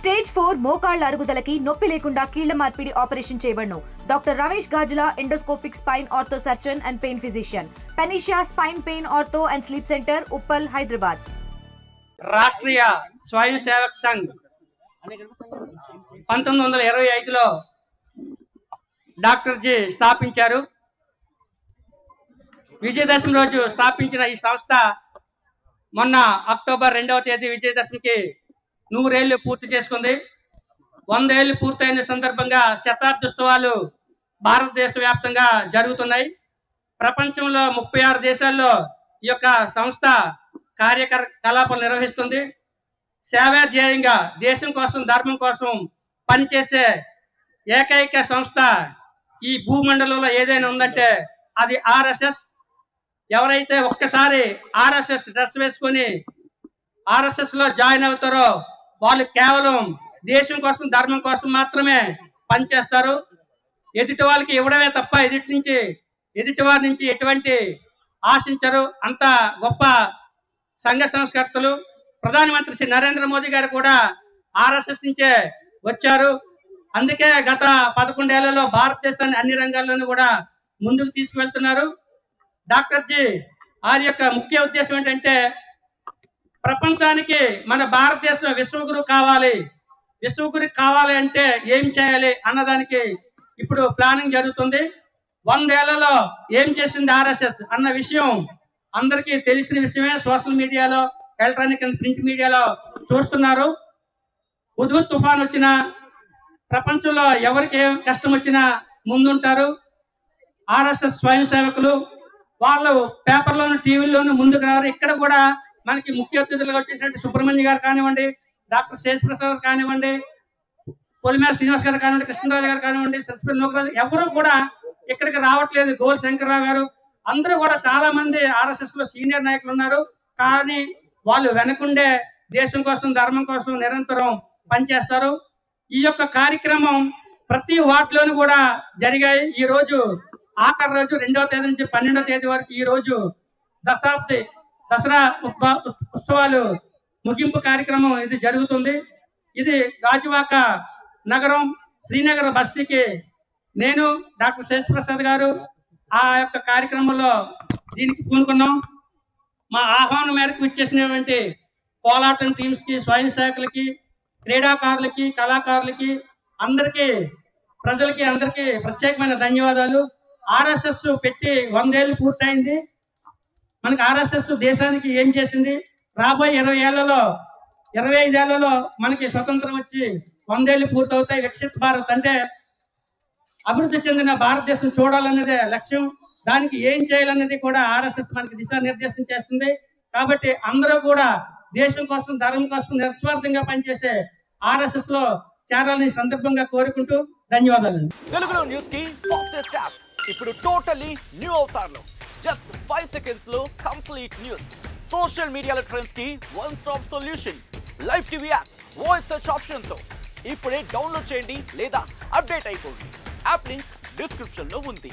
Stage 4 మోకాళ్ల అరుగుదలకి నొప్పి లేకుండా కీళ్ల మార్పిడి ఆపరేషన్ చేయబడును. Doctor Ramesh Gajula, endoscopic spine ortho surgeon and pain physician, Panacea spine pain ortho and sleep centre, Uppal, Hyderabad. Rashtriya Swayam Sevak Sangh 1925లో డాక్టర్ జీ స్థాపించారు. విజయదశమి రోజు స్థాపించిన ఈ సంస్థ మొన్న అక్టోబర్ 2వ తేదీ విజయదశమికి 100 ఏళ్లు పూర్తి చేసుకుంది. 100 ఏళ్లు పూర్తయిన సందర్భంగా శతాబ్దోత్సవాలు భారతదేశ వ్యాప్తంగా జరుగుతున్నాయి. ప్రపంచంలో 36 దేశాల్లో ఈ యొక్క సంస్థ కార్యకలాపాలు నిర్వహిస్తుంది. సేవా ధ్యేయంగా దేశం కోసం, ధర్మం కోసం పనిచేసే ఏకైక సంస్థ ఈ భూమండలంలో ఏదైనా ఉందంటే అది ఆర్ఎస్ఎస్. ఎవరైతే ఒక్కసారి ఆర్ఎస్ఎస్ డ్రెస్ వేసుకొని ఆర్ఎస్ఎస్లో జాయిన్ అవుతారో వాళ్ళు కేవలం దేశం కోసం, ధర్మం కోసం మాత్రమే పనిచేస్తారు. ఎదుటి వాళ్ళకి ఇవ్వడమే తప్ప ఎదుటి వారి నుంచి ఎటువంటి ఆశించరు. అంత గొప్ప సంఘ సంస్కర్తలు. ప్రధానమంత్రి శ్రీ నరేంద్ర మోదీ గారు కూడా ఆర్ఎస్ఎస్ నుంచే వచ్చారు. అందుకే గత 11 ఏళ్లలో భారతదేశాన్ని అన్ని రంగాల్లోనూ కూడా ముందుకు తీసుకువెళ్తున్నారు. డాక్టర్ జీ వారి యొక్క ముఖ్య ఉద్దేశం ఏంటంటే ప్రపంచానికి మన భారతదేశం విశ్వగురు కావాలి. విశ్వగురు కావాలి అంటే ఏం చేయాలి అన్నదానికి ఇప్పుడు ప్లానింగ్ జరుగుతుంది. 100 ఏళ్లలో ఏం చేసింది ఆర్ఎస్ఎస్ అన్న విషయం అందరికీ తెలిసిన విషయమే. సోషల్ మీడియాలో, ఎలక్ట్రానిక్ అండ్ ప్రింట్ మీడియాలో చూస్తున్నారు. హుద్హుద్ తుఫాన్ వచ్చినా, ప్రపంచంలో ఎవరికి ఏం కష్టం వచ్చినా ముందుంటారు ఆర్ఎస్ఎస్ స్వయం సేవకులు. వాళ్ళు పేపర్లోను, టీవీల్లోనూ ముందుకు రారు. ఇక్కడ కూడా మనకి ముఖ్య అతిథులుగా వచ్చేటువంటి సుబ్రహ్మణ్య గారు కానివ్వండి, డాక్టర్ శేషప్రసాద్ కానివ్వండి, పొలిమేర శ్రీనివాస్ గారు కానివ్వండి, కృష్ణరాజు గారు కానివ్వండి, సస్పెండ్ నోకరాజు, ఎవరు కూడా ఇక్కడికి రావట్లేదు. గోల్ శంకర్రావు గారు, అందరూ కూడా చాలా మంది ఆర్ఎస్ఎస్ లో సీనియర్ నాయకులు ఉన్నారు. కానీ వాళ్ళు వెనకుండే దేశం కోసం, ధర్మం కోసం నిరంతరం పనిచేస్తారు. ఈ యొక్క కార్యక్రమం ప్రతి వార్డులోనూ కూడా జరిగాయి. ఈ రోజు ఆఖరి రోజు 2వ తేదీ నుంచి 12వ తేదీ వరకు ఈ రోజు దసరా ఉత్సవాలు ముగింపు కార్యక్రమం ఇది జరుగుతుంది. ఇది గాజువాక నగరం, శ్రీనగర్ బస్తీకి నేను, డాక్టర్ శేషప్రసాద్ గారు ఆ యొక్క కార్యక్రమంలో దీనికి పూనుకున్నాం. మా ఆహ్వానం మేరకు ఇచ్చేసినటువంటి కోలాటం టీమ్స్ కి, స్వయం సేవకులకి, క్రీడాకారులకి, కళాకారులకి, అందరికీ, ప్రజలకి అందరికీ ప్రత్యేకమైన ధన్యవాదాలు. ఆర్ఎస్ఎస్ పెట్టి 100 ఏళ్ళు పూర్తయింది. మనకి ఆర్ఎస్ఎస్ దేశానికి ఏం చేసింది, రాబోయే 25 ఏళ్లలో మనకి స్వతంత్రం వచ్చి 100 ఏళ్ళు పూర్తవుతాయి. వికసిత్ భారత్ అంటే అభివృద్ధి చెందిన భారతదేశం చూడాలన్నదే లక్ష్యం. దానికి ఏం చేయాలన్నది కూడా ఆర్ఎస్ఎస్ మనకి దిశానిర్దేశం చేస్తుంది. కాబట్టి అందరూ కూడా దేశం కోసం, ధర్మం కోసం నిస్వార్థంగా పనిచేసే ఆర్ఎస్ఎస్ లో చేరాలని సందర్భంగా కోరుకుంటూ ధన్యవాదాలు. తెలుగులో న్యూస్ కి ఫాస్టెస్ట్ యాప్ ఇప్పుడు టోటల్లీ న్యూ అవతార్లో జస్ట్ 5 సెకండ్స్ లో కంప్లీట్ న్యూస్. సోషల్ మీడియాలో ట్రెండ్స్ కి one stop solution. Live TV app voice search option తో ఇప్పుడే డౌన్లోడ్ చేయండి లేదా అప్డేట్ అయిపోండి. యాప్ లింక్ డిస్క్రిప్షన్ లో ఉంది.